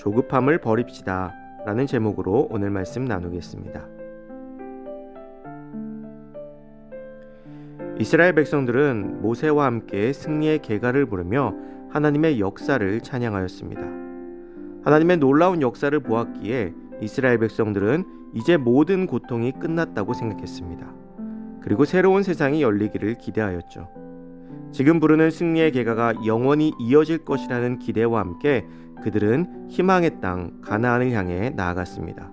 조급함을 버립시다 라는 제목으로 오늘 말씀 나누겠습니다. 이스라엘 백성들은 모세와 함께 승리의 개가를 부르며 하나님의 역사를 찬양하였습니다. 하나님의 놀라운 역사를 보았기에 이스라엘 백성들은 이제 모든 고통이 끝났다고 생각했습니다. 그리고 새로운 세상이 열리기를 기대하였죠. 지금 부르는 승리의 개가가 영원히 이어질 것이라는 기대와 함께 그들은 희망의 땅 가나안을 향해 나아갔습니다.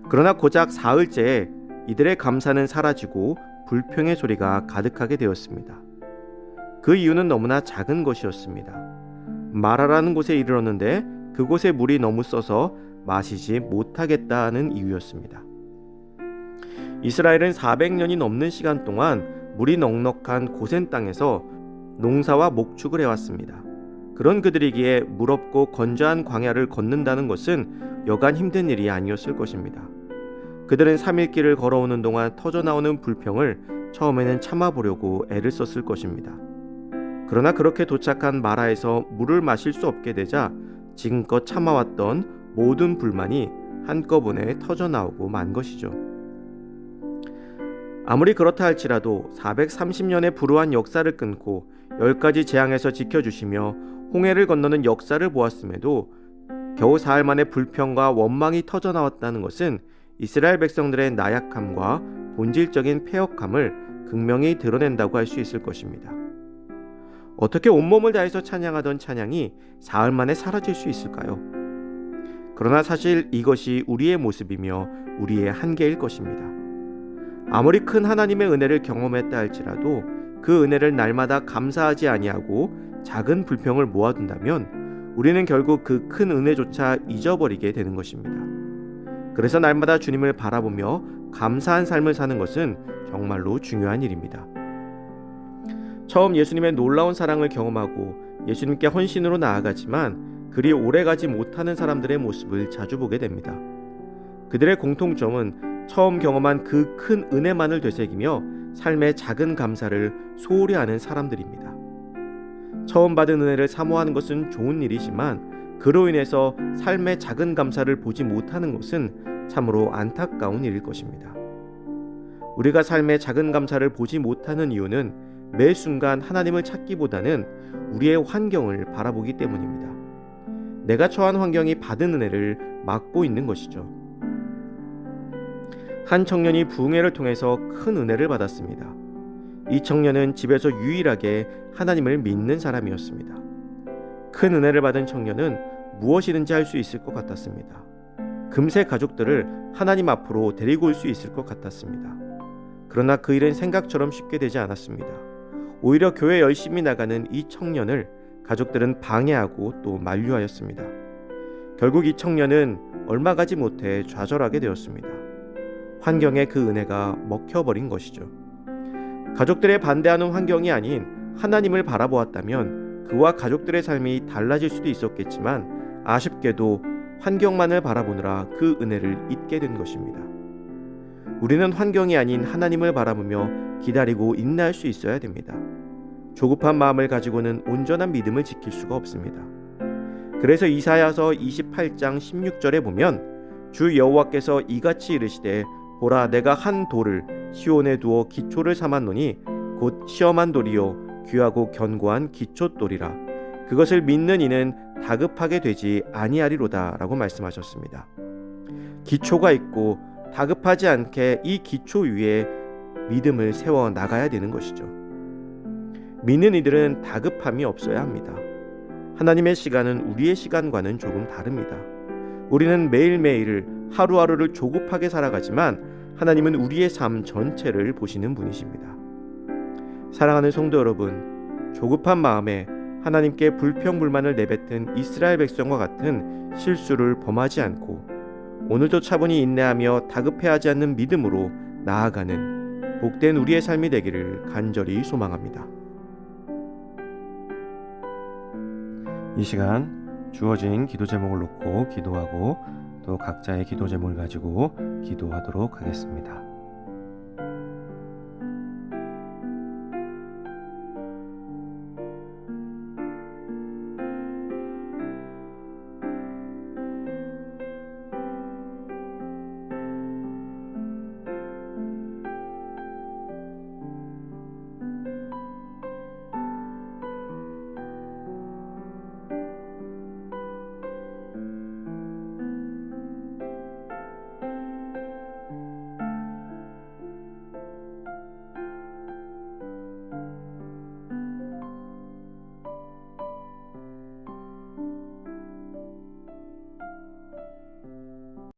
그러나 고작 사흘째에 이들의 감사는 사라지고 불평의 소리가 가득하게 되었습니다. 그 이유는 너무나 작은 것이었습니다. 마라라는 곳에 이르렀는데 그곳에 물이 너무 써서 마시지 못하겠다는 이유였습니다. 이스라엘은 400년이 넘는 시간 동안 물이 넉넉한 고센 땅에서 농사와 목축을 해왔습니다. 그런 그들이기에 물 없고 건조한 광야를 걷는다는 것은 여간 힘든 일이 아니었을 것입니다. 그들은 3일 길을 걸어오는 동안 터져나오는 불평을 처음에는 참아보려고 애를 썼을 것입니다. 그러나 그렇게 도착한 마라에서 물을 마실 수 없게 되자 지금껏 참아왔던 모든 불만이 한꺼번에 터져나오고 만 것이죠. 아무리 그렇다 할지라도 430년의 불우한 역사를 끊고 10가지 재앙에서 지켜주시며 홍해를 건너는 역사를 보았음에도 겨우 사흘 만에 불평과 원망이 터져나왔다는 것은 이스라엘 백성들의 나약함과 본질적인 패역함을 극명히 드러낸다고 할 수 있을 것입니다. 어떻게 온몸을 다해서 찬양하던 찬양이 사흘 만에 사라질 수 있을까요? 그러나 사실 이것이 우리의 모습이며 우리의 한계일 것입니다. 아무리 큰 하나님의 은혜를 경험했다 할지라도 그 은혜를 날마다 감사하지 아니하고 작은 불평을 모아둔다면 우리는 결국 그 큰 은혜조차 잊어버리게 되는 것입니다. 그래서 날마다 주님을 바라보며 감사한 삶을 사는 것은 정말로 중요한 일입니다. 처음 예수님의 놀라운 사랑을 경험하고 예수님께 헌신으로 나아가지만 그리 오래가지 못하는 사람들의 모습을 자주 보게 됩니다. 그들의 공통점은 처음 경험한 그 큰 은혜만을 되새기며 삶의 작은 감사를 소홀히 하는 사람들입니다. 처음 받은 은혜를 사모하는 것은 좋은 일이지만 그로 인해서 삶의 작은 감사를 보지 못하는 것은 참으로 안타까운 일일 것입니다. 우리가 삶의 작은 감사를 보지 못하는 이유는 매 순간 하나님을 찾기보다는 우리의 환경을 바라보기 때문입니다. 내가 처한 환경이 받은 은혜를 막고 있는 것이죠. 한 청년이 부흥회를 통해서 큰 은혜를 받았습니다. 이 청년은 집에서 유일하게 하나님을 믿는 사람이었습니다. 큰 은혜를 받은 청년은 무엇이든지 할 수 있을 것 같았습니다. 금세 가족들을 하나님 앞으로 데리고 올 수 있을 것 같았습니다. 그러나 그 일은 생각처럼 쉽게 되지 않았습니다. 오히려 교회 열심히 나가는 이 청년을 가족들은 방해하고 또 만류하였습니다. 결국 이 청년은 얼마 가지 못해 좌절하게 되었습니다. 환경에 그 은혜가 먹혀버린 것이죠. 가족들의 반대하는 환경이 아닌 하나님을 바라보았다면 그와 가족들의 삶이 달라질 수도 있었겠지만 아쉽게도 환경만을 바라보느라 그 은혜를 잊게 된 것입니다. 우리는 환경이 아닌 하나님을 바라보며 기다리고 인내할 수 있어야 됩니다. 조급한 마음을 가지고는 온전한 믿음을 지킬 수가 없습니다. 그래서 이사야서 28장 16절에 보면 주 여호와께서 이같이 이르시되 보라 내가 한 돌을 시온에 두어 기초를 삼았노니 곧 시험한 돌이요 귀하고 견고한 기초돌이라 그것을 믿는 이는 다급하게 되지 아니하리로다 라고 말씀하셨습니다. 기초가 있고 다급하지 않게 이 기초 위에 믿음을 세워 나가야 되는 것이죠. 믿는 이들은 다급함이 없어야 합니다. 하나님의 시간은 우리의 시간과는 조금 다릅니다. 우리는 매일매일을 하루하루를 조급하게 살아가지만 하나님은 우리의 삶 전체를 보시는 분이십니다. 사랑하는 성도 여러분, 조급한 마음에 하나님께 불평불만을 내뱉은 이스라엘 백성과 같은 실수를 범하지 않고 오늘도 차분히 인내하며 다급해하지 않는 믿음으로 나아가는 복된 우리의 삶이 되기를 간절히 소망합니다. 이 시간 주어진 기도 제목을 놓고 기도하고 또 각자의 기도 제목을 가지고 기도하도록 하겠습니다.